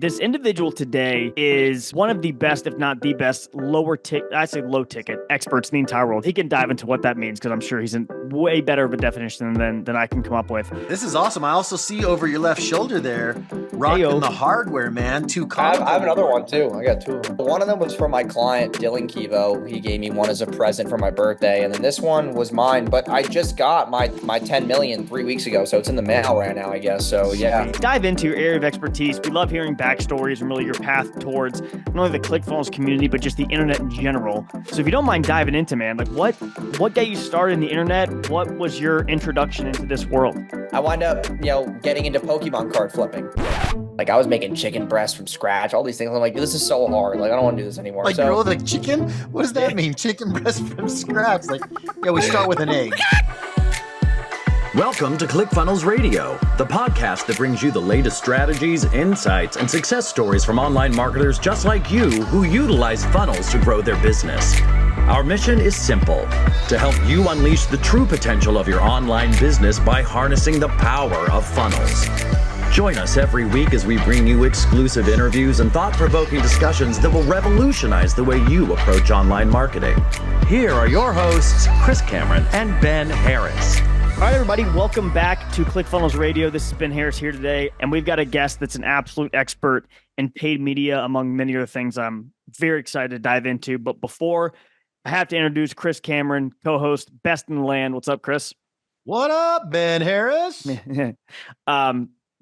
This individual today is one of the best, if not the best, low ticket experts in the entire world. He can dive into what that means because I'm sure he's in way better of a definition than I can come up with. This is awesome. I also see over your left shoulder there, rocking the hardware, man. I have another one too. I got two of them. One of them was for my client, Dylan Kivo. He gave me one as a present for my birthday. And then this one was mine, but I just got my 10 million 3 weeks ago. So it's in the mail right now, I guess. So yeah. Dive into your area of expertise. We love hearing backstories and really your path towards not only the ClickFunnels community, but just the internet in general. So if you don't mind diving into, man, like what got you started in the internet? What was your introduction into this world? I wound up, getting into Pokemon card flipping. Like I was making chicken breast from scratch, all these things. I'm like, this is so hard. Like I don't want to do this anymore. Like grow the chicken? What does that mean? Chicken breast from scratch? Like, yeah, we start with an egg. Welcome to ClickFunnels Radio, the podcast that brings you the latest strategies, insights, and success stories from online marketers just like you who utilize funnels to grow their business. Our mission is simple: to help you unleash the true potential of your online business by harnessing the power of funnels. Join us every week as we bring you exclusive interviews and thought-provoking discussions that will revolutionize the way you approach online marketing. Here are your hosts, Chris Cameron and Ben Harris. All right, everybody, welcome back to ClickFunnels Radio. This is Ben Harris here today, and we've got a guest that's an absolute expert in paid media, among many other things I'm very excited to dive into. But before, I have to introduce Chris Cameron, co-host, Best in the Land. What's up, Chris? What up, Ben Harris?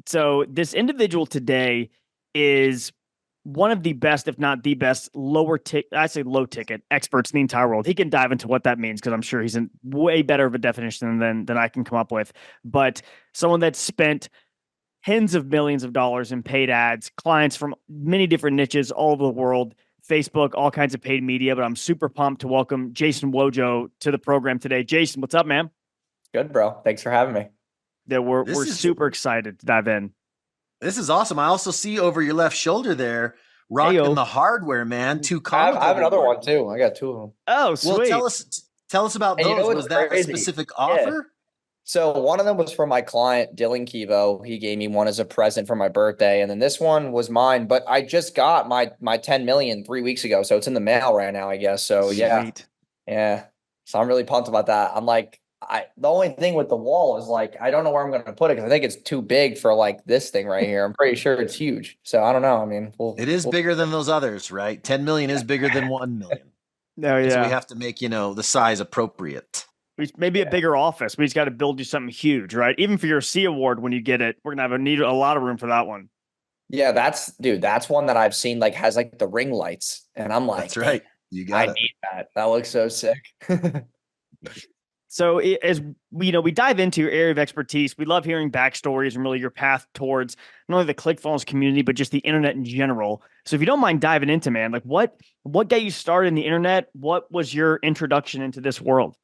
So this individual today is one of the best, if not the best, low ticket experts in the entire world. He can dive into what that means because I'm sure he's in way better of a definition than I can come up with. But someone that's spent tens of millions of dollars in paid ads, clients from many different niches all over the world, Facebook, all kinds of paid media. But I'm super pumped to welcome Jason Wojo to the program today. Jason, what's up, man? Good, bro. Thanks for having me. Yeah, we're super excited to dive in. This is awesome. I also see over your left shoulder there, rocking the hardware, man. I have another one too. I got two of them. Oh, sweet. Well, tell us about those. Was that a specific offer? Yeah. So one of them was for my client, Dylan Kivo. He gave me one as a present for my birthday. And then this one was mine, but I just got my 10 million 3 weeks ago. So it's in the mail right now, I guess. So yeah. Yeah. So I'm really pumped about that. I'm like, the only thing with the wall is like, I don't know where I'm going to put it because I think it's too big for like this thing right here. I'm pretty sure it's huge. So I don't know. I mean, it is bigger than those others, right? 10 million is bigger than 1 million. No, yeah. So we have to make, the size appropriate. Maybe a bigger office. We just got to build you something huge, right? Even for your C award, when you get it, we're going to need a lot of room for that one. Yeah, that's one that I've seen like has like the ring lights. And I'm like, that's right. You got it. I need that. That looks so sick. So as we dive into your area of expertise, we love hearing backstories and really your path towards not only the ClickFunnels community, but just the internet in general. So if you don't mind diving into, man, like what got you started in the internet? What was your introduction into this world?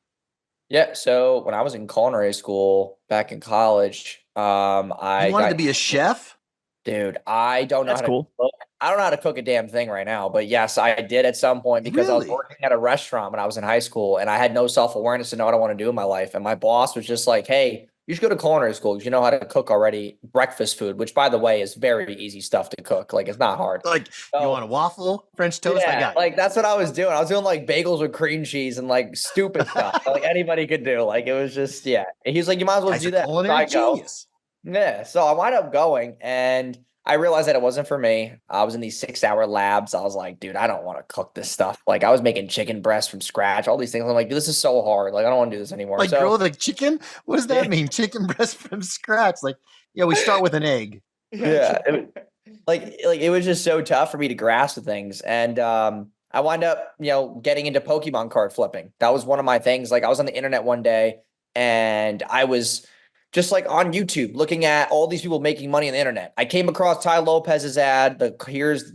Yeah. So when I was in culinary school back in college, I wanted to be a chef? Dude, I don't know That's how to cool. cook. I don't know how to cook a damn thing right now, but yes, I did at some point because I was working at a restaurant when I was in high school and I had no self-awareness to know what I want to do in my life. And my boss was just like, hey, you should go to culinary school because you know how to cook already breakfast food, which by the way is very easy stuff to cook. Like it's not hard. Like you want a waffle, French toast? Yeah, I got like that's what I was doing. I was doing like bagels with cream cheese and like stupid stuff like anybody could do. Like it was just, yeah. And he's like, you might as well do that. Culinary genius. Yeah. So I wound up going and I realized that it wasn't for me. I was in these 6-hour labs. I was like, dude, I don't want to cook this stuff. Like I was making chicken breast from scratch, all these things. I'm like, this is so hard. Like I don't want to do this anymore. Like grow the chicken? What does that mean? Chicken breast from scratch? Like, yeah, we start with an egg. Yeah. It was just so tough for me to grasp the things. And I wound up, getting into Pokemon card flipping. That was one of my things. Like I was on the internet one day and I was just like on YouTube, looking at all these people making money on the internet. I came across Ty Lopez's ad, here's,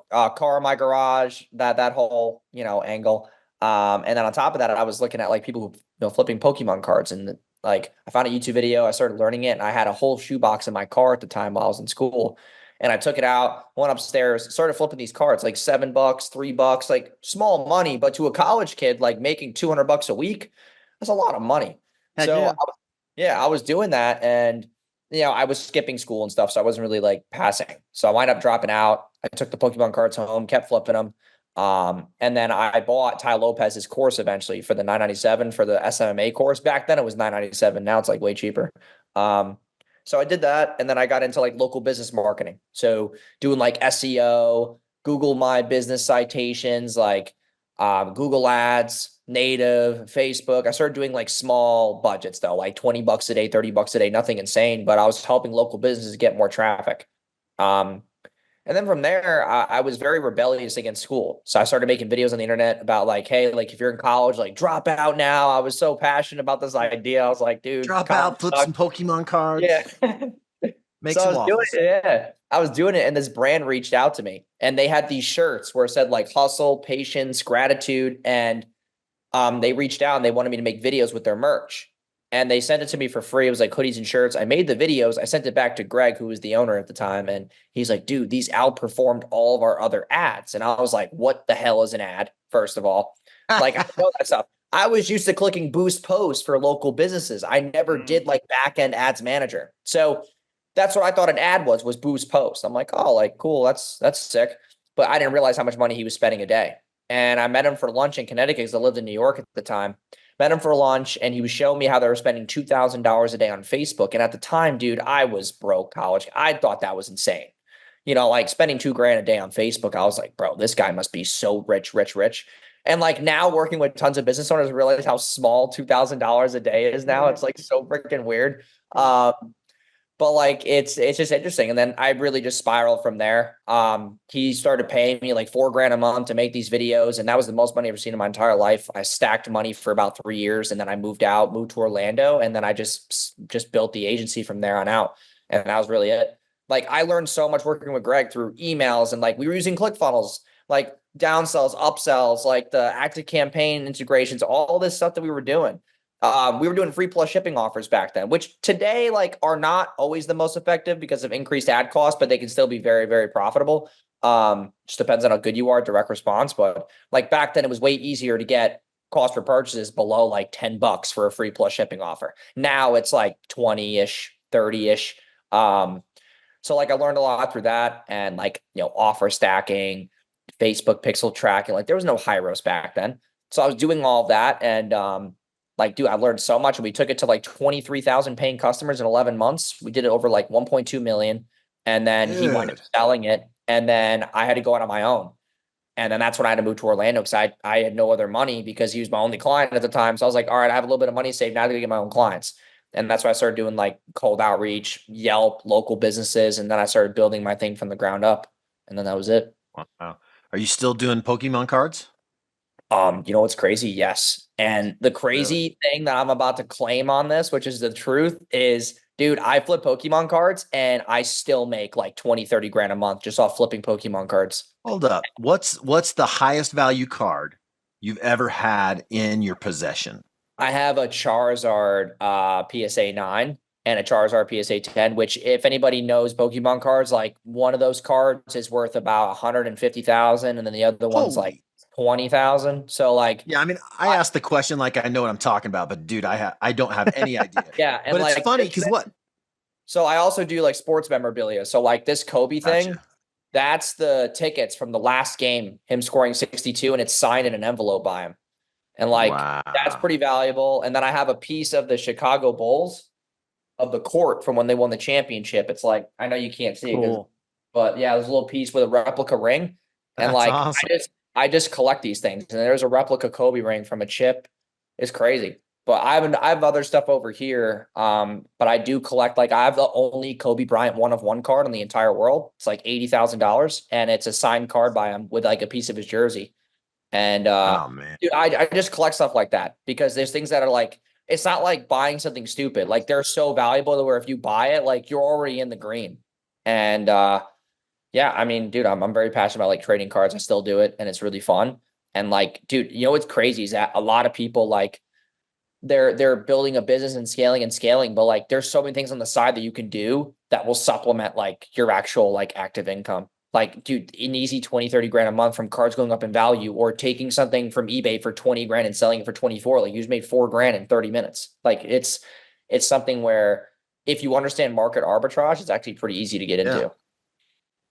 car in my garage, that whole, angle. And then on top of that, I was looking at like people who, flipping Pokemon cards. And like, I found a YouTube video, I started learning it. And I had a whole shoebox in my car at the time while I was in school. And I took it out, went upstairs, started flipping these cards, like $7, $3, like small money. But to a college kid, like making $200 a week, that's a lot of money. I was doing that. And I was skipping school and stuff, so I wasn't really like passing. So I wound up dropping out. I took the Pokemon cards home, kept flipping them. And then I bought Ty Lopez's course eventually for the $9.97 for the SMMA course. Back then it was $9.97. Now it's like way cheaper. So I did that, and then I got into like local business marketing. So doing like SEO, Google My Business citations, like Google Ads, native, Facebook. I started doing like small budgets though, like $20 a day, $30 a day, nothing insane, but I was helping local businesses get more traffic. And then from there, I was very rebellious against school. So I started making videos on the internet about like, hey, like if you're in college, like drop out now. I was so passionate about this idea. I was like, dude, drop out, flip some Pokemon cards. Yeah. Make some waffles. I was doing it, and this brand reached out to me, and they had these shirts where it said like hustle, patience, gratitude, and they reached out and they wanted me to make videos with their merch. And they sent it to me for free. It was like hoodies and shirts. I made the videos. I sent it back to Greg, who was the owner at the time. And he's like, dude, these outperformed all of our other ads. And I was like, what the hell is an ad? First of all, like, I know that stuff. I was used to clicking boost posts for local businesses. I never did like back end ads manager. So that's what I thought an ad was boost post. I'm like, oh, like, cool. That's sick. But I didn't realize how much money he was spending a day. And I met him for lunch in Connecticut because I lived in New York at the time. Met him for lunch, and he was showing me how they were spending $2,000 a day on Facebook. And at the time, dude, I was broke college. I thought that was insane. Like spending $2,000 a day on Facebook. I was like, bro, this guy must be so rich. And like now working with tons of business owners, I realize how small $2,000 a day is now. It's like so freaking weird. But like, it's just interesting. And then I really just spiraled from there. He started paying me like $4,000 a month to make these videos. And that was the most money I've ever seen in my entire life. I stacked money for about 3 years. And then I moved to Orlando. And then I just built the agency from there on out. And that was really it. Like I learned so much working with Greg through emails, and like we were using ClickFunnels, like downsells, upsells, like the active campaign integrations, all this stuff that we were doing. We were doing free plus shipping offers back then, which today like are not always the most effective because of increased ad costs, but they can still be very, very profitable. Just depends on how good you are, direct response. But like back then, it was way easier to get cost per purchases below like $10 for a free plus shipping offer. Now it's like 20-ish, 30-ish. So like I learned a lot through that, and like, offer stacking, Facebook pixel tracking. Like there was no Hyros back then. So I was doing all of that, and like, dude, I learned so much. And we took it to like 23,000 paying customers in 11 months. We did it over like 1.2 million. And then he wound up selling it. And then I had to go out on my own. And then that's when I had to move to Orlando, because I had no other money, because he was my only client at the time. So I was like, all right, I have a little bit of money saved. Now I got to get my own clients. And that's why I started doing like cold outreach, Yelp, local businesses. And then I started building my thing from the ground up. And then that was it. Wow. Are you still doing Pokemon cards? You know what's crazy? Yes. And the crazy thing that I'm about to claim on this, which is the truth, is, dude, I flip Pokemon cards and I still make like 20, 30 grand a month just off flipping Pokemon cards. Hold up. What's the highest value card you've ever had in your possession? I have a Charizard PSA 9 and a Charizard PSA 10, which if anybody knows Pokemon cards, like one of those cards is worth about 150,000, and then the other one's like 20,000. So like, yeah, I mean, I asked the question like I know what I'm talking about, but dude, I don't have any idea. Yeah, and but like, it's funny because what? So I also do like sports memorabilia. So like this Kobe thing, that's the tickets from the last game, him scoring 62, and it's signed in an envelope by him. And like, that's pretty valuable. And then I have a piece of the Chicago Bulls of the court from when they won the championship. It's like, I know you can't see it, but yeah, there's a little piece with a replica ring. And that's like, awesome. I just collect these things. And there's a replica Kobe ring from a chip. It's crazy. But I have other stuff over here. But I do collect, like I have the only Kobe Bryant 1-of-1 card in the entire world. It's like $80,000, and it's a signed card by him with like a piece of his jersey. And dude, I just collect stuff like that because there's things that are like, it's not like buying something stupid. Like they're so valuable to where if you buy it, like you're already in the green. And yeah, I mean, dude, I'm very passionate about like trading cards. I still do it, and it's really fun. And like, dude, you know what's crazy is that a lot of people like they're building a business and scaling, but like there's so many things on the side that you can do that will supplement like your actual like active income. Like, dude, an easy 20, 30 grand a month from cards going up in value, or taking something from eBay for 20 grand and selling it for 24. Like you just made $4 grand in 30 minutes. Like it's something where if you understand market arbitrage, it's actually pretty easy to get into.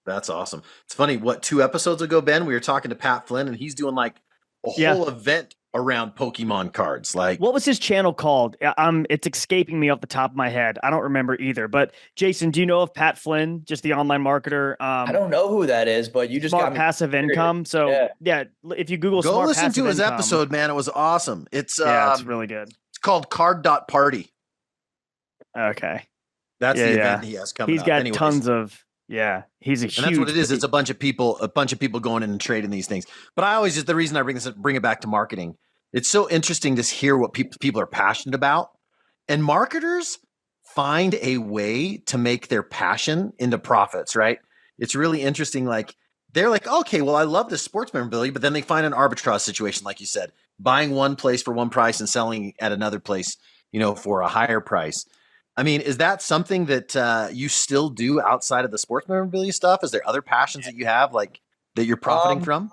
That's awesome. It's funny. 2 episodes ago, Ben, we were talking to Pat Flynn, and he's doing like a whole event around Pokemon cards. Like, what was his channel called? It's escaping me off the top of my head. I don't remember either. But Jason, do you know of Pat Flynn, just the online marketer? I don't know who that is, but you just smart passive income. So yeah, if you Google go smart listen passive to his income, episode, man. It was awesome. It's it's really good. It's called Card.Party. Okay, that's the event he has coming. He's got Anyways. tons of. Yeah, he's a huge. And that's what it is. It's a bunch of people going in and trading these things. But I always the reason I bring it back to marketing. It's so interesting to hear what people are passionate about, and marketers find a way to make their passion into profits. Right? It's really interesting. Like they're like, okay, well, I love this sports memorabilia, but then they find an arbitrage situation, like you said, buying one place for one price and selling at another place, for a higher price. I mean, is that something that you still do outside of the sports memorabilia stuff? Is there other passions that you have, like that you're profiting from?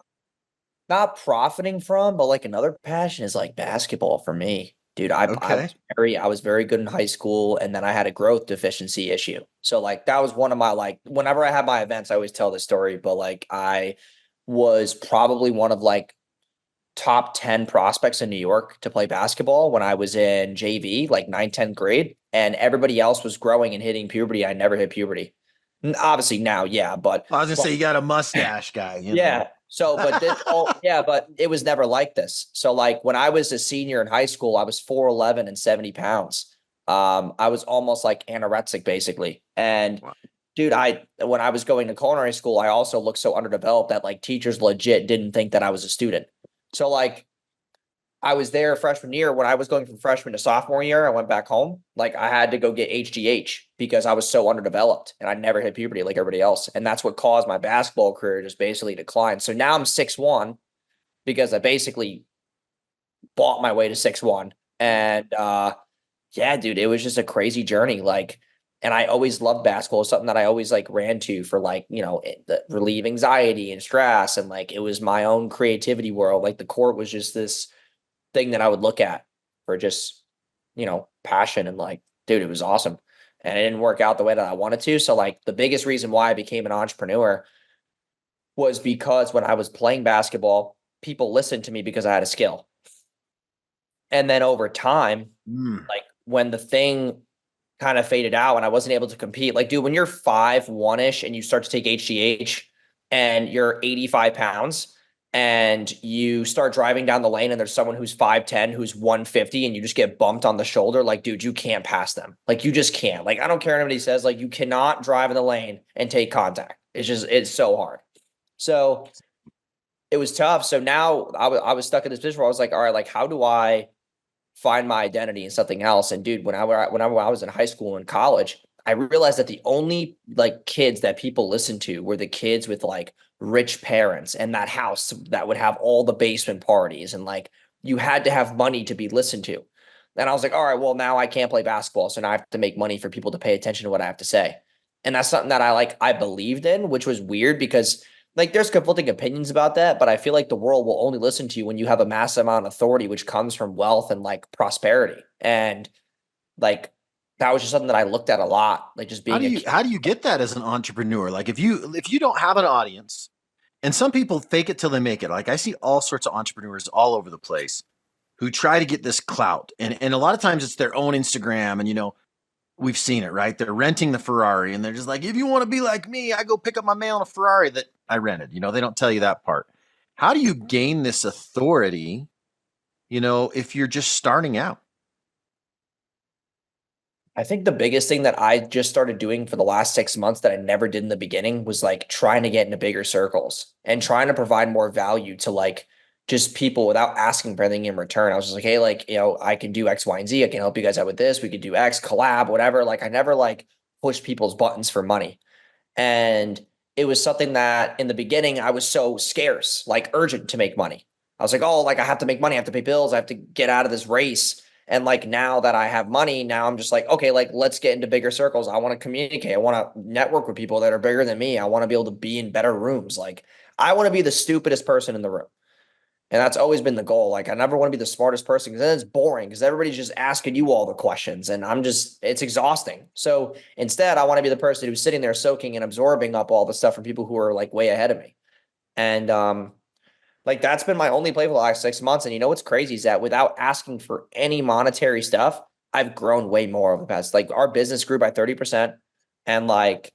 Not profiting from, but like another passion is like basketball for me, dude. I was very good in high school, and then I had a growth deficiency issue. So like that was one of my like whenever I have my events, I always tell this story. But like I was probably one of like top 10 prospects in New York to play basketball when I was in JV, like 9th, 10th grade, and everybody else was growing and hitting puberty. I never hit puberty. And obviously now, but I was gonna say you got a mustache guy. You know? So, but but it was never like this. So like when I was a senior in high school, I was 4'11" and 70 pounds. I was almost like anorexic basically. And dude, when I was going to culinary school, I also looked so underdeveloped that like teachers legit didn't think that I was a student. So like I was there freshman year. When I was going from freshman to sophomore year, I went back home. Like I had to go get HGH because I was so underdeveloped and I never hit puberty like everybody else. And that's what caused my basketball career just basically decline. So now I'm 6'1" because I basically bought my way to 6'1". And dude, it was just a crazy journey. Like, and I always loved basketball. It's something that I always like ran to for like, relieve anxiety and stress. And like, it was my own creativity world. Like the court was just this thing that I would look at for just, passion. And like, dude, it was awesome. And it didn't work out the way that I wanted to. So like the biggest reason why I became an entrepreneur was because when I was playing basketball, people listened to me because I had a skill. And then over time, like when the thing kind of faded out and I wasn't able to compete. Like, dude, when you're 5'1" and you start to take HGH and you're 85 pounds and you start driving down the lane and there's someone who's 5'10", who's 150 and you just get bumped on the shoulder, like, dude, you can't pass them. Like, you just can't. Like, I don't care what anybody says, like, you cannot drive in the lane and take contact. It's so hard. So it was tough. So now I was stuck in this position where I was like, all right, like, how do I find my identity in something else? And dude, when I was in high school and college, I realized that the only like kids that people listened to were the kids with like rich parents and that house that would have all the basement parties. And like, you had to have money to be listened to. And I was like, all right, well, now I can't play basketball. So now I have to make money for people to pay attention to what I have to say. And that's something that I believed in, which was weird because like there's conflicting opinions about that, but I feel like the world will only listen to you when you have a massive amount of authority, which comes from wealth and like prosperity. And like, that was just something that I looked at a lot. Like just being how do you get that as an entrepreneur? Like if you don't have an audience, and some people fake it till they make it. Like I see all sorts of entrepreneurs all over the place who try to get this clout. And a lot of times it's their own Instagram and we've seen it, right? They're renting the Ferrari and they're just like, if you want to be like me, I go pick up my mail in a Ferrari that I rented. They don't tell you that part. How do you gain this authority, if you're just starting out? I think the biggest thing that I just started doing for the last 6 months that I never did in the beginning was like trying to get into bigger circles and trying to provide more value to like just people without asking for anything in return. I was just like, hey, like, I can do X, Y, and Z. I can help you guys out with this. We could do X, collab, whatever. Like I never like push people's buttons for money. And it was something that in the beginning I was so scarce, like urgent to make money. I was like, oh, like I have to make money. I have to pay bills. I have to get out of this race. And like now that I have money, now I'm just like, okay, like let's get into bigger circles. I want to communicate. I want to network with people that are bigger than me. I want to be able to be in better rooms. Like I want to be the stupidest person in the room. And that's always been the goal. Like I never want to be the smartest person because then it's boring because everybody's just asking you all the questions and it's exhausting. So instead, I want to be the person who's sitting there soaking and absorbing up all the stuff from people who are like way ahead of me. And like that's been my only play for the last 6 months. And you know what's crazy is that without asking for any monetary stuff, I've grown way more over the past. Like our business grew by 30%. And like,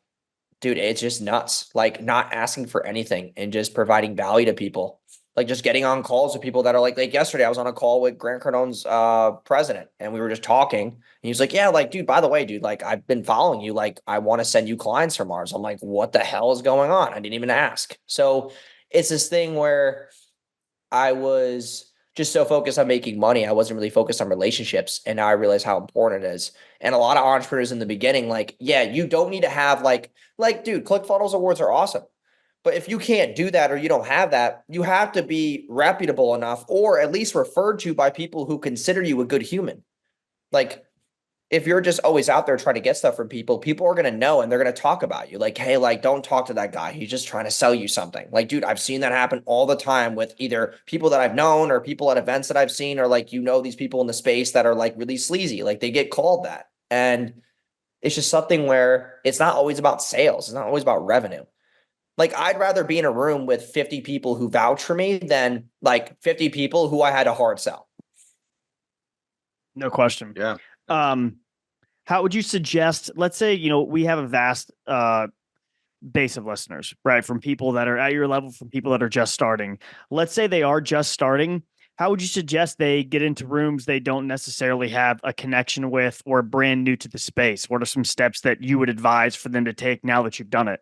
dude, it's just nuts. Like not asking for anything and just providing value to people. Like just getting on calls with people that are like yesterday, I was on a call with Grant Cardone's president and we were just talking. And he was like, yeah, like, dude, by the way, dude, like I've been following you. Like I want to send you clients from ours. I'm like, what the hell is going on? I didn't even ask. So it's this thing where I was just so focused on making money. I wasn't really focused on relationships. And now I realize how important it is. And a lot of entrepreneurs in the beginning, like, yeah, you don't need to have dude, ClickFunnels awards are awesome. But if you can't do that or you don't have that, you have to be reputable enough or at least referred to by people who consider you a good human. Like if you're just always out there trying to get stuff from people, people are going to know and they're going to talk about you. Like, hey, like, don't talk to that guy. He's just trying to sell you something. Like, dude, I've seen that happen all the time with either people that I've known or people at events that I've seen, or like, these people in the space that are like really sleazy. Like they get called that. And it's just something where it's not always about sales. It's not always about revenue. Like I'd rather be in a room with 50 people who vouch for me than like 50 people who I had to hard sell. No question. Yeah. How would you suggest, let's say, we have a vast base of listeners, right? From people that are at your level, from people that are just starting. Let's say they are just starting. How would you suggest they get into rooms they don't necessarily have a connection with or brand new to the space? What are some steps that you would advise for them to take now that you've done it?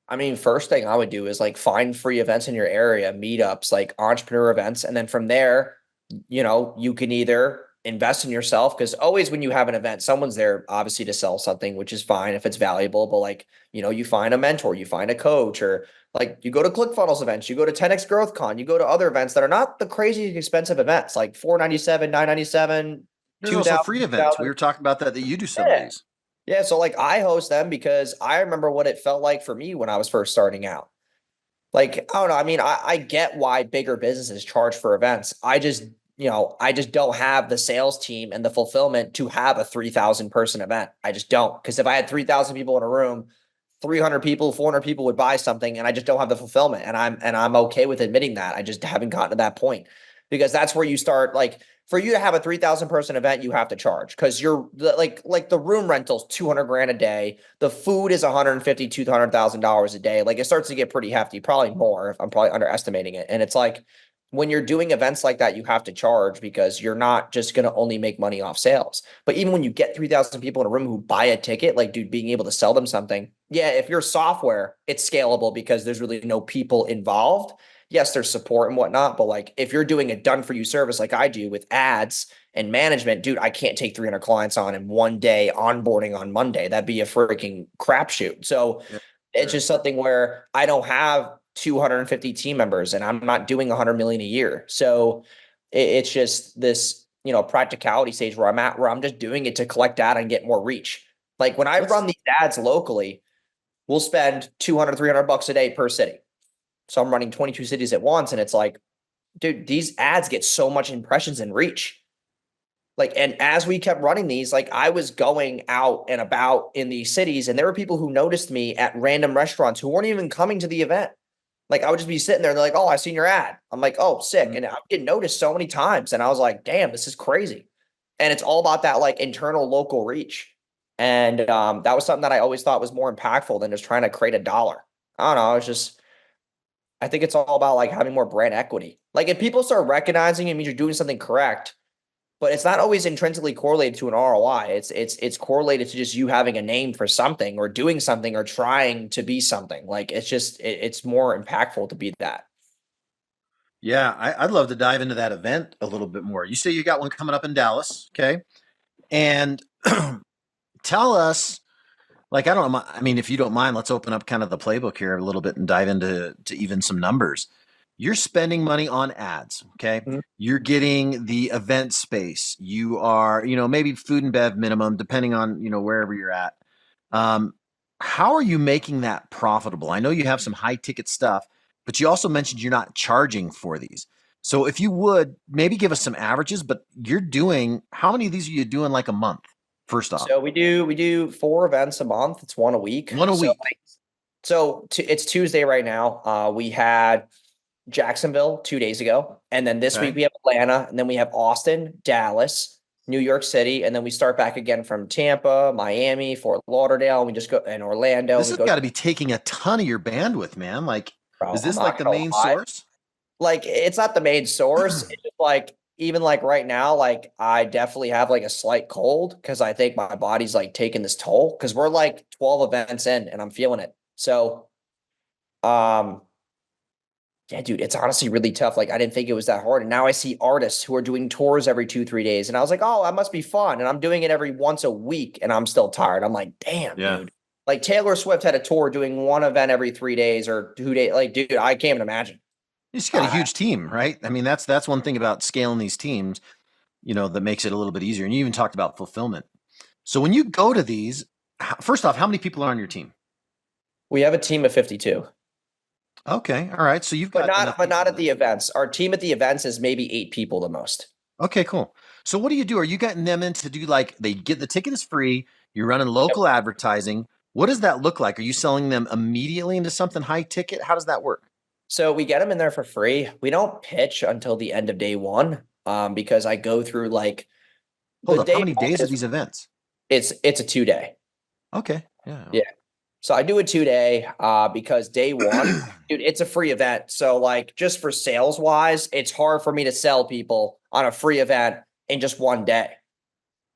I mean, first thing I would do is like find free events in your area, meetups, like entrepreneur events. And then from there, you can either invest in yourself because always when you have an event, someone's there obviously to sell something, which is fine if it's valuable. But like, you find a mentor, you find a coach, or like you go to ClickFunnels events, you go to 10X Growth Con, you go to other events that are not the crazy expensive events like $497, $997. There's also free events. We were talking about that you do some of these. Yeah, so like I host them because I remember what it felt like for me when I was first starting out. Like, I don't know. I mean, I get why bigger businesses charge for events. I just don't have the sales team and the fulfillment to have a 3,000 person event. I just don't. Because if I had 3,000 people in a room, 300 people, 400 people would buy something, and I just don't have the fulfillment. And I'm okay with admitting that. I just haven't gotten to that point because that's where you start like. For you to have a 3,000 person event, you have to charge because you're like the room rental's 200 grand a day. The food is $150,000 to $200,000 a day. Like it starts to get pretty hefty, probably more if I'm probably underestimating it. And it's like when you're doing events like that, you have to charge because you're not just going to only make money off sales. But even when you get 3,000 people in a room who buy a ticket, like dude, being able to sell them something. Yeah, if you're software, it's scalable because there's really no people involved. Yes, there's support and whatnot, but like if you're doing a done for you service like I do with ads and management, dude, I can't take 300 clients on in one day onboarding on Monday. That'd be a freaking crapshoot. So it's just something where I don't have 250 team members and I'm not doing 100 million a year. So it's just this, practicality stage where I'm at, where I'm just doing it to collect data and get more reach. Like when I run these ads locally, we'll spend 200, $300 a day per city. So I'm running 22 cities at once. And it's like, dude, these ads get so much impressions and reach. Like, and as we kept running these, like I was going out and about in these cities and there were people who noticed me at random restaurants who weren't even coming to the event. Like I would just be sitting there and they're like, oh, I seen your ad. I'm like, oh, sick. And I'm getting noticed so many times. And I was like, damn, this is crazy. And it's all about that like internal local reach. And that was something that I always thought was more impactful than just trying to create a dollar. I don't know. I think it's all about like having more brand equity. Like if people start recognizing it means you're doing something correct, but it's not always intrinsically correlated to an ROI. It's correlated to just you having a name for something or doing something or trying to be something. Like it's more impactful to be that. Yeah, I'd love to dive into that event a little bit more. You say you got one coming up in Dallas, okay? And tell us, like, I don't know. I mean, if you don't mind, let's open up kind of the playbook here a little bit and dive into even some numbers. You're spending money on ads, okay? Mm-hmm. You're getting the event space. You are, maybe food and bev minimum, depending on, wherever you're at. How are you making that profitable? I know you have some high ticket stuff, but you also mentioned you're not charging for these. So if you would maybe give us some averages, but how many of these are you doing like a month? First off, So we do 4 events a month. It's one a week. one a week. It's Tuesday right now. We had Jacksonville 2 days ago, and then this week we have Atlanta, and then we have Austin, Dallas, New York City, and then we start back again from Tampa, Miami, Fort Lauderdale, and we just go and Orlando. This has got to be taking a ton of your bandwidth, man. Like, Bro, is this I'm like not the gonna main lie. source? Like, it's not the main source. It's just like, even like right now, like I definitely have like a slight cold because I think my body's like taking this toll because we're like 12 events in and I'm feeling it. So, yeah, dude, it's honestly really tough. Like, I didn't think it was that hard. And now I see artists who are doing tours every 2-3 days. And I was like, oh, that must be fun. And I'm doing it every once a week and I'm still tired. I'm like, damn, dude. Like Taylor Swift had a tour doing one event every 3 days or 2 days. Like, dude, I can't even imagine. You just got a huge team, right? I mean, that's one thing about scaling these teams, that makes it a little bit easier. And you even talked about fulfillment. So when you go to these, first off, how many people are on your team? We have a team of 52. Okay. All right. So you've got, but not at the events. Our team at the events is maybe 8 people the most. Okay, cool. So what do you do? Are you getting them in to do like, they get the ticket is free. You're running local advertising. What does that look like? Are you selling them immediately into something high ticket? How does that work? So we get them in there for free. We don't pitch until the end of day one, because I go through like. Hold up. How many days are these events? It's a 2-day. Okay. Yeah. Yeah. So I do a 2-day because day one, dude, it's a free event. So like just for sales wise, it's hard for me to sell people on a free event in just one day.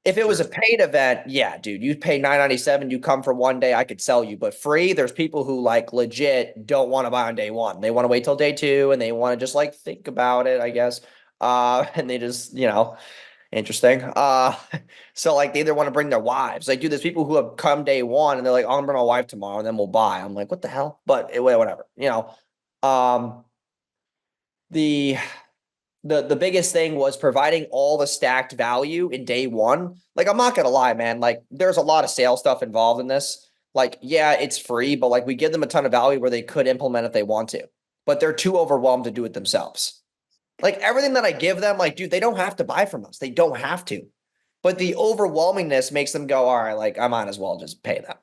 If it was a paid event, yeah, dude, you pay $9.97, you come for one day, I could sell you. But free, there's people who like legit don't want to buy on day one. They want to wait till day 2 and they want to just like think about it, I guess. And they just, interesting. So like they either want to bring their wives. Like, dude, there's people who have come day 1 and they're like, oh, I'm bringing my wife tomorrow and then we'll buy. I'm like, what the hell? But whatever, the biggest thing was providing all the stacked value in day 1. Like, I'm not going to lie, man. Like, there's a lot of sales stuff involved in this. Like, yeah, it's free, but like we give them a ton of value where they could implement if they want to, but they're too overwhelmed to do it themselves. Like everything that I give them, like, dude, they don't have to buy from us. They don't have to, but the overwhelmingness makes them go, all right, like I might as well just pay them.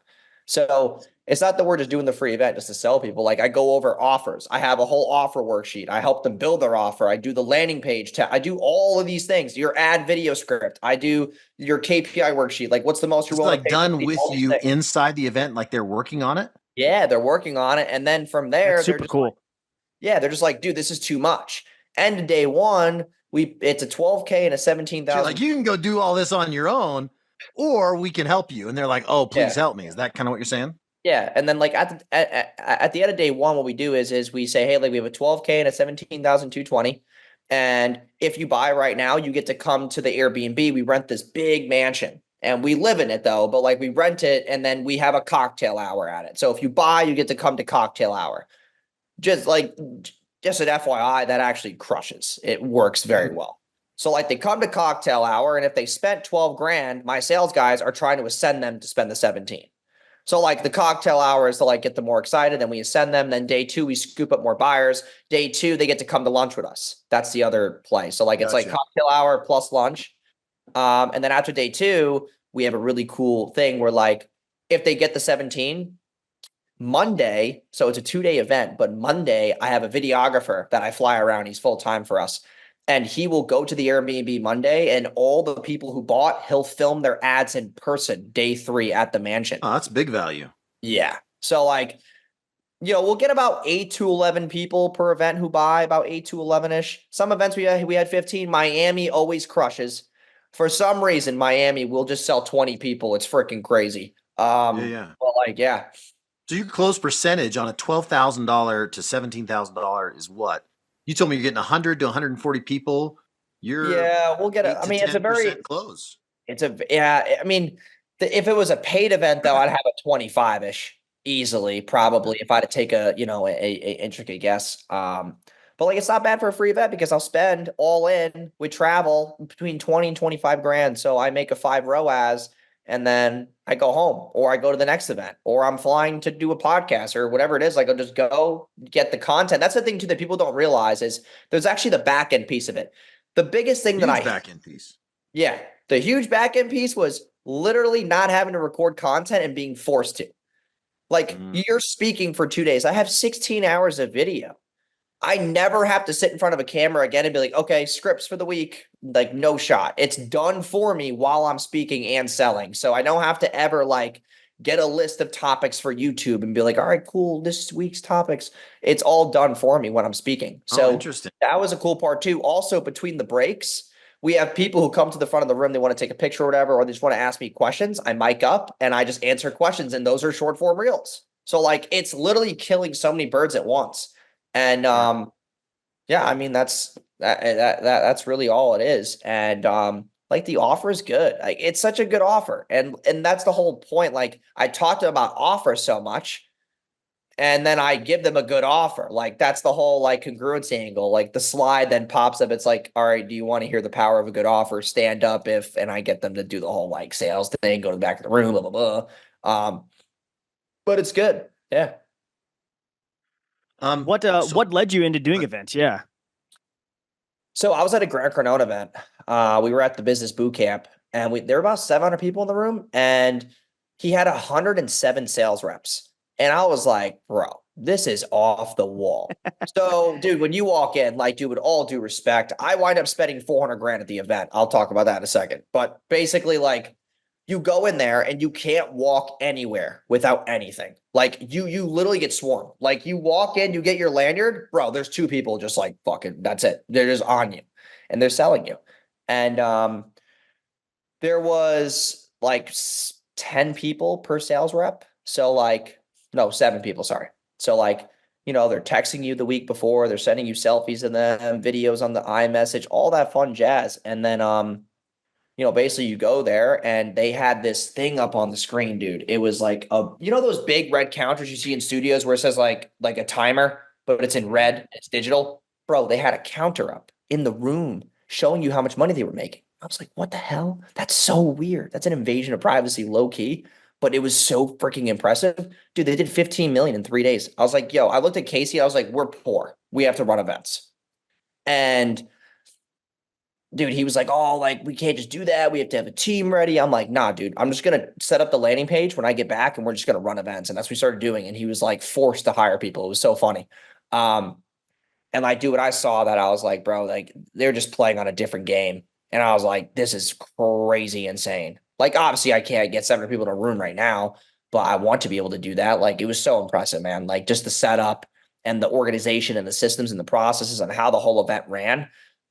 So it's not that we're just doing the free event just to sell people. Like I go over offers. I have a whole offer worksheet. I help them build their offer. I do the landing page. I do all of these things. Your ad video script. I do your KPI worksheet. Like what's the most you're willing to pay done with you inside the event? Like they're working on it? Yeah, they're working on it. And then from there, that's super cool. They're just like, dude, this is too much. End of day 1, it's a 12K and a 17,000. Like you can go do all this on your own, or we can help you. And they're like, oh, please help me. Is that kind of what you're saying? Yeah. And then like at the end of day 1, what we do is we say, hey, like we have a 12K and a 17,220. And if you buy right now, you get to come to the Airbnb. We rent this big mansion and we live in it though, but like we rent it and then we have a cocktail hour at it. So if you buy, you get to come to cocktail hour. Just an FYI, that actually crushes. It works very well. So like they come to cocktail hour and if they spent 12 grand, my sales guys are trying to ascend them to spend the 17. So like the cocktail hour is to like get them more excited and we ascend them. Then day 2, we scoop up more buyers. Day 2, they get to come to lunch with us. That's the other play. So like, it's like cocktail hour plus lunch. And then after day 2, we have a really cool thing where like, if they get the 17, Monday, so it's a 2-day event, but Monday I have a videographer that I fly around. He's full time for us. And he will go to the Airbnb Monday and all the people who bought, he'll film their ads in person day 3 at the mansion. Oh, that's big value. Yeah. So like, we'll get about 8 to 11 people per event who buy, about 8 to 11-ish. Some events we had 15. Miami always crushes. For some reason, Miami will just sell 20 people. It's freaking crazy. Yeah. But like, yeah. So your close percentage on a $12,000 to $17,000 is what? You told me you're getting 100 to 140 people. We'll get it. I mean, it's a very close. I mean, if it was a paid event though, I'd have a 25-ish easily, probably if I had to take a intricate guess. But like, it's not bad for a free event because I'll spend all in with travel between 20 and 25 grand. So I make a 5 ROAS and then I go home, or I go to the next event, or I'm flying to do a podcast or whatever it is. Like I'll just go get the content. That's the thing too that people don't realize is there's actually the back end piece of it. The biggest thing Huge that back end piece. yeah, the huge back end piece was literally not having to record content and being forced to. Like you're speaking for 2 days. I have 16 hours of video. I never have to sit in front of a camera again and be like, okay, scripts for the week. Like, no shot. It's done for me while I'm speaking and selling. So I don't have to ever like get a list of topics for YouTube and be like, all right, cool, this week's topics. It's all done for me when I'm speaking. So interesting. That was a cool part too. Also, between the breaks, we have people who come to the front of the room, they want to take a picture or whatever, or they just want to ask me questions. I mic up and I just answer questions, and those are short form reels. So like it's literally killing so many birds at once. And yeah, I mean that's really all it is. And like the offer is good. Like it's such a good offer. And that's the whole point. Like I talked about offers so much, and then I give them a good offer. Like that's the whole like congruency angle. Like the slide then pops up. It's like, all right, do you want to hear the power of a good offer? Stand up if, and I get them to do the whole like sales thing, go to the back of the room, blah blah blah. But it's good. Yeah. What led you into doing events? Yeah. So I was at a Grant Cardone event. We were at the business boot camp, and there were about 700 people in the room, and he had 107 sales reps. And I was like, bro, this is off the wall. So, dude, when you walk in, like, dude, with all due respect, I wind up spending 400 grand at the event. I'll talk about that in a second. But basically, like, you go in there and you can't walk anywhere without anything. Like you literally get swarmed. Like you walk in, you get your lanyard, bro, there's 2 people just like, fucking, that's it. They're just on you and they're selling you. And there was like 10 people per sales rep. So like, no, 7 people, sorry. So like, you know, they're texting you the week before, they're sending you selfies and then videos on the iMessage, all that fun jazz. And then you know, basically you go there and they had this thing up on the screen, dude. It was like you know, those big red counters you see in studios where it says like a timer, but it's in red, it's digital. Bro, they had a counter up in the room showing you how much money they were making. I was like, what the hell? That's so weird. That's an invasion of privacy, low key, but it was so freaking impressive. Dude, they did 15 million in 3 days. I was like, yo, I looked at Casey. I was like, we're poor. We have to run events. And dude, he was like, oh, like, we can't just do that. We have to have a team ready. I'm like, nah, dude, I'm just going to set up the landing page when I get back and we're just going to run events. And that's what we started doing. And he was like forced to hire people. It was so funny. And like, dude, when I saw that, I was like, bro, like they're just playing on a different game. And I was like, this is crazy insane. Like, obviously I can't get 700 people in a room right now, but I want to be able to do that. Like, it was so impressive, man. Like just the setup and the organization and the systems and the processes and how the whole event ran.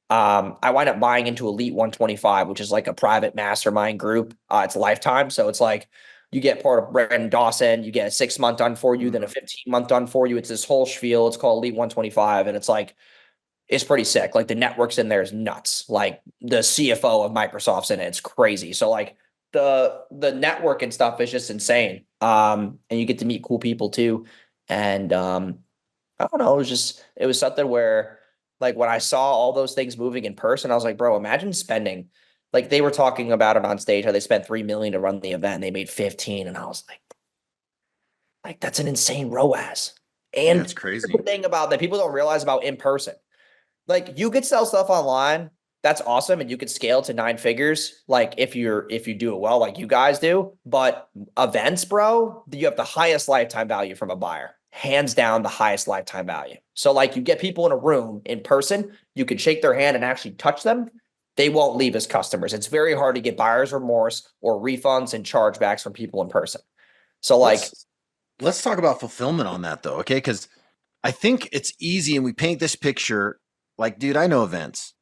I wind up buying into Elite 125, which is like a private mastermind group. It's a lifetime. So it's like you get part of Brandon Dawson, you get a 6-month done for you, then a 15-month done for you. It's this whole spiel. It's called Elite 125. And it's like, it's pretty sick. Like the networks in there is nuts. Like the CFO of Microsoft's in it. It's crazy. So like the network and stuff is just insane. And you get to meet cool people too. And I don't know, it was something where, like when I saw all those things moving in person, I was like, bro, imagine spending, like they were talking about it on stage, how they spent 3 million to run the event and they made 15. And I was like, that's an insane ROAS. And that's crazy. The thing about that people don't realize about in person, like you could sell stuff online. That's awesome. And you could scale to 9 figures. Like if you do it well, like you guys do, but events, bro, you have the highest lifetime value from a buyer. Hands down the highest lifetime value. So like you get people in a room in person, you can shake their hand and actually touch them. They won't leave as customers. It's very hard to get buyer's remorse or refunds and chargebacks from people in person. So like, let's talk about fulfillment on that though. Okay. Cause I think it's easy and we paint this picture like, dude, I know events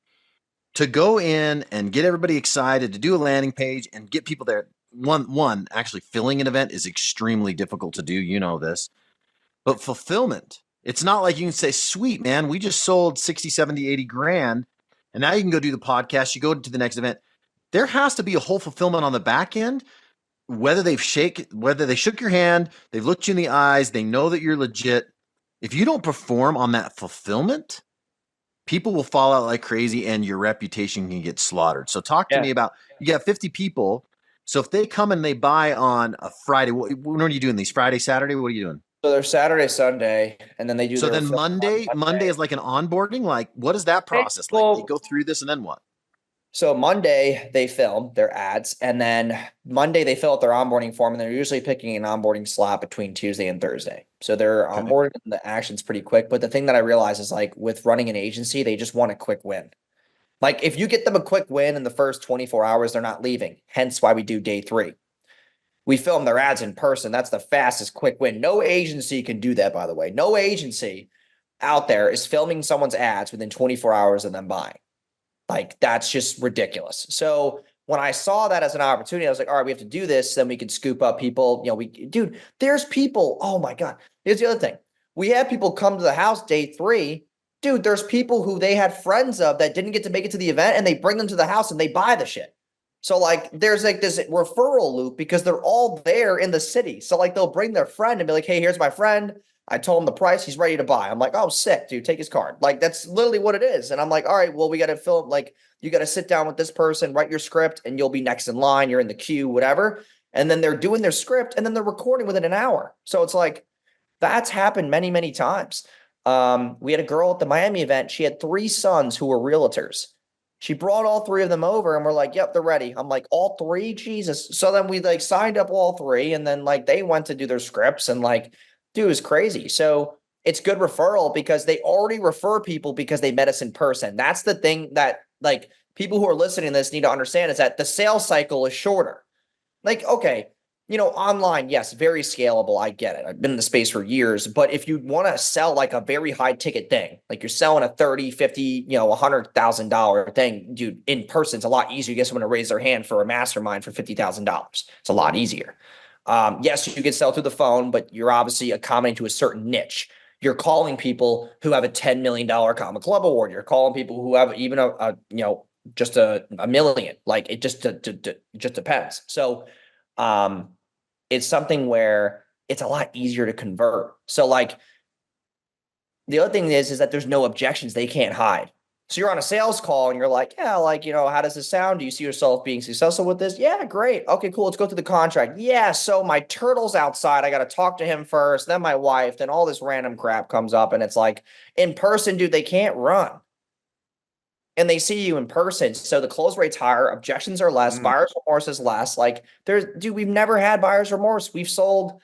to go in and get everybody excited to do a landing page and get people there. One actually filling an event is extremely difficult to do. You know this. But fulfillment, it's not like you can say, sweet, man, we just sold 60, 70, 80 grand. And now you can go do the podcast. You go to the next event. There has to be a whole fulfillment on the back end, whether they shook your hand, they've looked you in the eyes, they know that you're legit. If you don't perform on that fulfillment, people will fall out like crazy and your reputation can get slaughtered. So talk to me about, you got 50 people. So if they come and they buy on a Friday, when are you doing these? Friday, Saturday? What are you doing? So they're Saturday, Sunday, and then they do. So their then film on Monday is like an onboarding. Like, what is that process like? They go through this and then what? So Monday they film their ads, and then Monday they fill out their onboarding form, and they're usually picking an onboarding slot between Tuesday and Thursday. So they're onboarding the actions pretty quick. But the thing that I realize is like with running an agency, they just want a quick win. Like if you get them a quick win in the first 24 hours, they're not leaving. Hence why we do day 3. We film their ads in person. That's the fastest quick win. No agency can do that, by the way. No agency out there is filming someone's ads within 24 hours of them buying. Like that's just ridiculous. So when I saw that as an opportunity, I was like, all right, we have to do this. Then we can scoop up people. Dude, there's people. Oh my God. Here's the other thing. We had people come to the house day 3. Dude, there's people who they had friends of that didn't get to make it to the event, and they bring them to the house and they buy the shit. So like, there's like this referral loop because they're all there in the city. So like, they'll bring their friend and be like, hey, here's my friend. I told him the price. He's ready to buy. I'm like, oh, sick, dude. Take his card. Like, that's literally what it is. And I'm like, all right, well, we got to film. Like, you got to sit down with this person, write your script, and you'll be next in line. You're in the queue, whatever. And then they're doing their script, and then they're recording within an hour. So it's like, that's happened many, many times. We had a girl at the Miami event. She had 3 sons who were realtors. She brought all 3 of them over, and we're like, yep, they're ready. I'm like, all 3? Jesus. So then we like signed up all 3, and then like they went to do their scripts, and like, dude, it was crazy. So it's good referral because they already refer people because they met us in person. That's the thing that like people who are listening to this need to understand is that the sales cycle is shorter. Like, okay, online, yes, very scalable. I get it. I've been in the space for years, but if you want to sell like a very high ticket thing, like you're selling a 30, 50, $100,000 thing, dude, in person, it's a lot easier. You get someone to raise their hand for a mastermind for $50,000. It's a lot easier. Yes, you can sell through the phone, but you're obviously accommodating to a certain niche. You're calling people who have a $10 million Comic Club award. You're calling people who have even just a million. Like it just depends. So, it's something where it's a lot easier to convert. So like the other thing is that there's no objections they can't hide. So you're on a sales call and you're like, yeah, like, how does this sound? Do you see yourself being successful with this? Yeah, great. Okay, cool. Let's go through the contract. Yeah. So my turtle's outside. I got to talk to him first, then my wife, then all this random crap comes up. And it's like in person, dude, they can't run. And they see you in person. So the close rate's higher, objections are less, buyer's remorse is less. Like we've never had buyer's remorse. We've sold,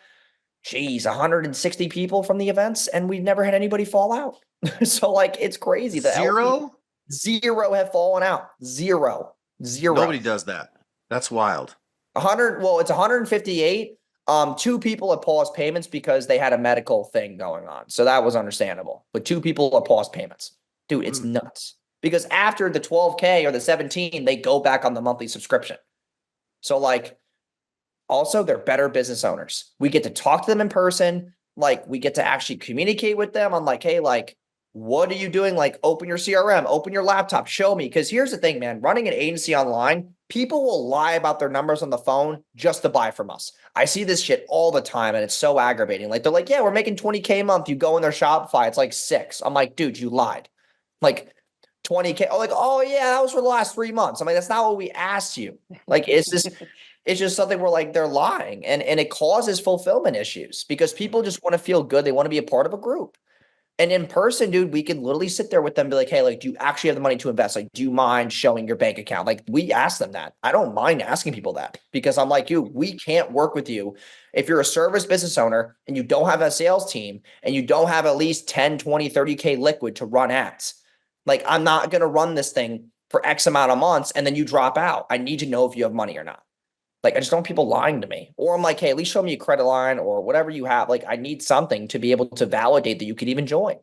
160 people from the events, and we've never had anybody fall out. So like, it's crazy. Zero have fallen out. Zero. Nobody does that. That's wild. 100. Well, it's 158. 2 people have paused payments because they had a medical thing going on. So that was understandable. But 2 people have paused payments. Dude, it's nuts. Because after the 12K or the 17, they go back on the monthly subscription. So like, also they're better business owners. We get to talk to them in person. Like we get to actually communicate with them on like, hey, like, what are you doing? Like open your CRM, open your laptop, show me. Because here's the thing, man, running an agency online, people will lie about their numbers on the phone just to buy from us. I see this shit all the time and it's so aggravating. Like they're like, yeah, we're making 20K a month. You go in their Shopify, it's like 6. I'm like, dude, you lied. Like 20K. Oh, like, oh yeah, that was for the last 3 months. I'm like, that's not what we asked you. Like, it's just something where like they're lying and it causes fulfillment issues because people just want to feel good. They want to be a part of a group. And in person, dude, we can literally sit there with them and be like, hey, like, do you actually have the money to invest? Like, do you mind showing your bank account? Like, we ask them that. I don't mind asking people that because I'm like, we can't work with you. If you're a service business owner and you don't have a sales team and you don't have at least 10, 20, 30K liquid to run ads, like, I'm not going to run this thing for X amount of months and then you drop out. I need to know if you have money or not. Like, I just don't want people lying to me. Or I'm like, hey, at least show me a credit line or whatever you have. Like, I need something to be able to validate that you could even join.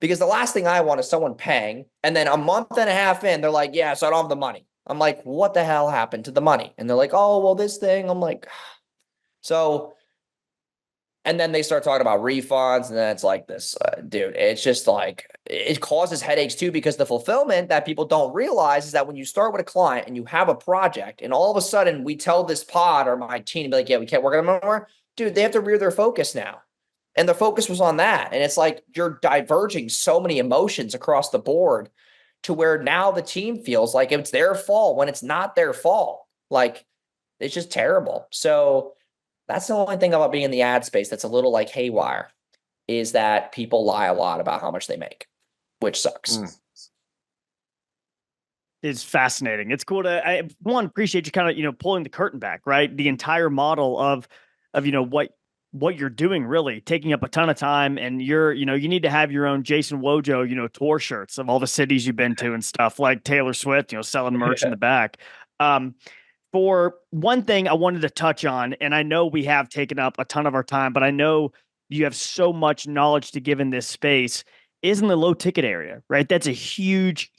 Because the last thing I want is someone paying and then a month and a half in, they're like, yeah, so I don't have the money. I'm like, what the hell happened to the money? And they're like, oh, well, this thing. I'm like, so, and then they start talking about refunds. And then it's like this, dude, it's just like, it causes headaches too, because the fulfillment that people don't realize is that when you start with a client and you have a project and all of a sudden we tell this pod or my team to be like, yeah, we can't work on them anymore. Dude, they have to rear their focus now. And the focus was on that. And it's like, you're diverging so many emotions across the board to where now the team feels like it's their fault when it's not their fault. Like, It's just terrible. So that's the only thing about being in the ad space that's a little like haywire, is that people lie a lot about how much they make, which sucks. Is fascinating. It's cool to appreciate you kind of, pulling the curtain back, right? The entire model of what you're doing, really taking up a ton of time, and you need to have your own Jason Wojo, tour shirts of all the cities you've been to and stuff, like Taylor Swift, selling merch in the back. For one thing I wanted to touch on, and I know we have taken up a ton of our time, but I know you have so much knowledge to give in this space, is in the low ticket area, right? That's a huge,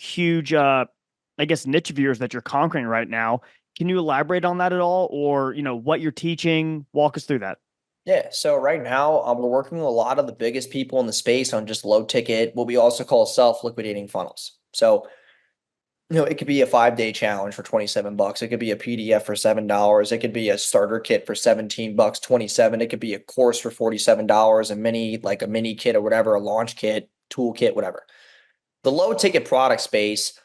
I guess, niche of yours that you're conquering right now. Can you elaborate on that at all, or, what you're teaching? Walk us through that. Yeah. So right now, we're working with a lot of the biggest people in the space on just low ticket, what we also call self-liquidating funnels. So, it could be a 5-day challenge for $27. It could be a PDF for $7. It could be a starter kit for $17, $27. It could be a course for $47, a mini kit or whatever, a launch kit, tool kit, whatever. The low ticket product space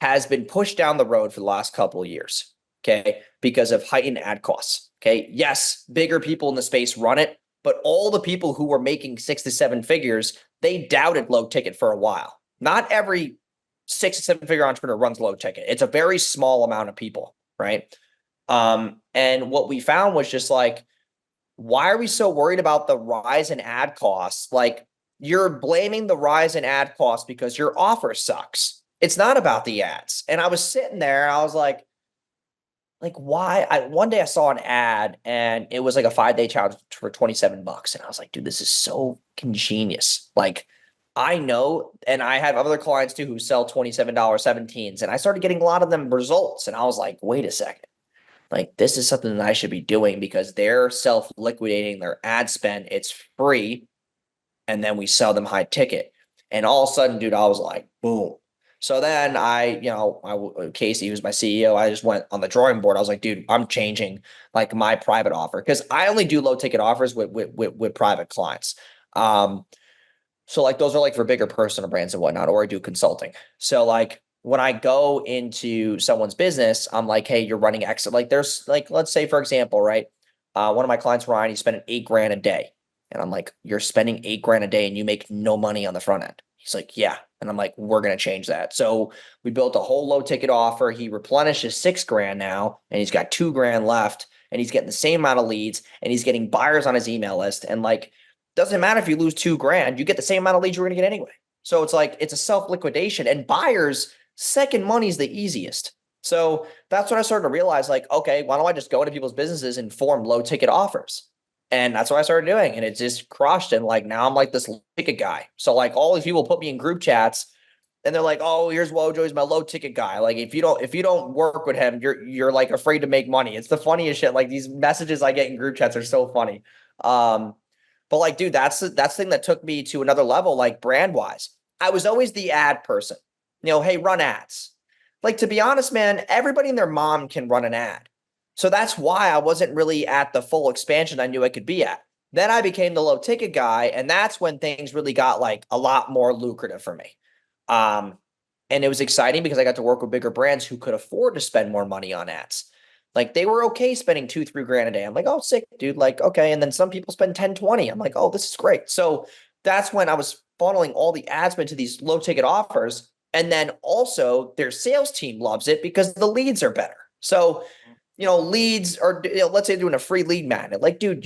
has been pushed down the road for the last couple of years, okay, because of heightened ad costs, okay? Yes, bigger people in the space run it, but all the people who were making 6 to 7 figures, they doubted low ticket for a while. Not every 6 to 7 figure entrepreneur runs low ticket. It's a very small amount of people, right? And what we found was just like, why are we so worried about the rise in ad costs? Like, you're blaming the rise in ad costs because your offer sucks. It's not about the ads. And I was sitting there, I was like why? One day I saw an ad and it was like a 5-day challenge for $27. And I was like, dude, this is so ingenious. Like, I know, and I have other clients too who sell $27 17s. And I started getting a lot of them results. And I was like, wait a second. Like, this is something that I should be doing, because they're self-liquidating their ad spend. It's free. And then we sell them high ticket. And all of a sudden, dude, I was like, boom. So then Casey, who's my CEO, I just went on the drawing board. I was like, dude, I'm changing like my private offer, because I only do low ticket offers with private clients. So like those are like for bigger personal brands and whatnot, or I do consulting. So like when I go into someone's business, I'm like, hey, you're running X. Like there's like, let's say for example, right? One of my clients, Ryan, he's spending $8,000 a day. And I'm like, you're spending $8,000 a day and you make no money on the front end. He's like, yeah. And I'm like, we're going to change that. So we built a whole low ticket offer. He replenishes $6,000 now, and he's got $2,000 left, and he's getting the same amount of leads, and he's getting buyers on his email list. And like, doesn't matter if you lose $2,000, you get the same amount of leads you're going to get anyway. So it's like, it's a self-liquidation, and buyers, second money is the easiest. So that's what I started to realize, like, okay, why don't I just go into people's businesses and form low ticket offers? And that's what I started doing. And it just crushed. And like, now I'm like this low ticket guy. So like all these people put me in group chats and they're like, oh, here's Wojo, he's my low ticket guy. Like if you don't work with him, you're like afraid to make money. It's the funniest shit. Like these messages I get in group chats are so funny. But like, dude, that's the thing that took me to another level, like brand wise. I was always the ad person, hey, run ads. Like, to be honest, man, everybody and their mom can run an ad. So that's why I wasn't really at the full expansion I knew I could be at. Then I became the low ticket guy, and that's when things really got like a lot more lucrative for me. And it was exciting because I got to work with bigger brands who could afford to spend more money on ads. Like they were okay spending $2-3 a day. I'm like, oh, sick, dude. Like, okay. And then some people spend 10, 20. I'm like, oh, this is great. So that's when I was funneling all the ad spend to these low ticket offers. And then also their sales team loves it because the leads are better. So leads are, let's say doing a free lead magnet. Like, dude,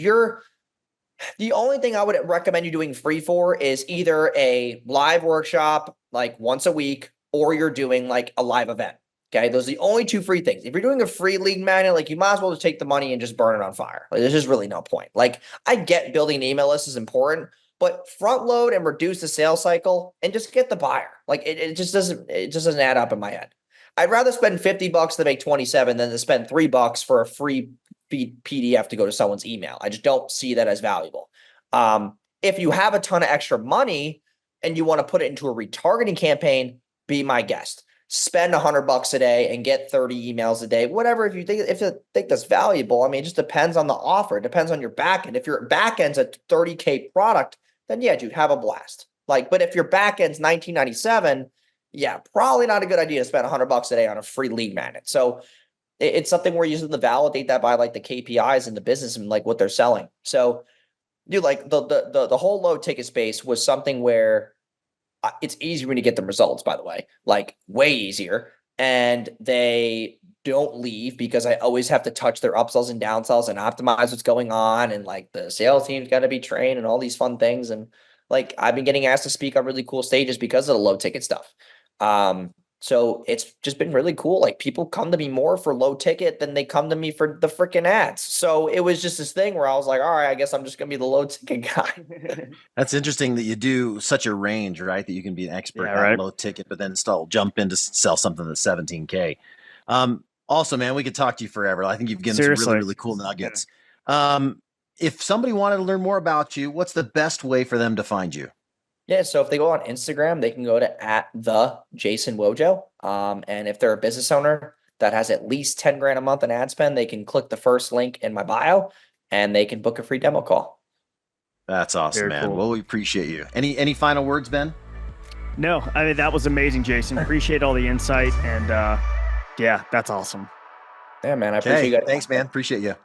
the only thing I would recommend you doing free for is either a live workshop, like once a week, or you're doing like a live event. Okay. Those are the only 2 free things. If you're doing a free lead magnet, like you might as well just take the money and just burn it on fire. Like there's just really no point. Like I get building an email list is important, but front load and reduce the sales cycle and just get the buyer. Like it just doesn't add up in my head. I'd rather spend $50 to make 27 than to spend $3 for a free PDF to go to someone's email. I just don't see that as valuable. If you have a ton of extra money and you want to put it into a retargeting campaign, be my guest. Spend $100 a day and get 30 emails a day, whatever. If you think that's valuable, I mean, it just depends on the offer. It depends on your backend. If your backend's a $30K product, then yeah, dude, have a blast. Like, but if your backend's $19.97, yeah, probably not a good idea to spend $100 a day on a free lead magnet. So it's something we're using to validate that by like the KPIs in the business and like what they're selling. So, dude, like the whole low ticket space was something where it's easier when you get the results, by the way, like way easier. And they don't leave because I always have to touch their upsells and downsells and optimize what's going on. And like the sales team's got to be trained and all these fun things. And like I've been getting asked to speak on really cool stages because of the low ticket stuff. So it's just been really cool. Like people come to me more for low ticket than they come to me for the freaking ads. So it was just this thing where I was like, all right, I guess I'm just gonna be the low ticket guy. That's interesting that you do such a range, right? That you can be an expert Yeah, at right. low ticket, but then still jump in to sell something that's 17K. Also, man, we could talk to you forever. I think you've given some really, really cool nuggets. If somebody wanted to learn more about you, what's the best way for them to find you? Yeah, so if they go on Instagram, they can go to @the_Jason_Wojo. And if they're a business owner that has at least 10 grand a month in ad spend, they can click the first link in my bio and they can book a free demo call. That's awesome, Very man. cool. Well, we appreciate you. Any final words, Ben? No, I mean, that was amazing, Jason. Appreciate all the insight. And yeah, that's awesome. Yeah, man. I appreciate you guys. Thanks, man. Appreciate you.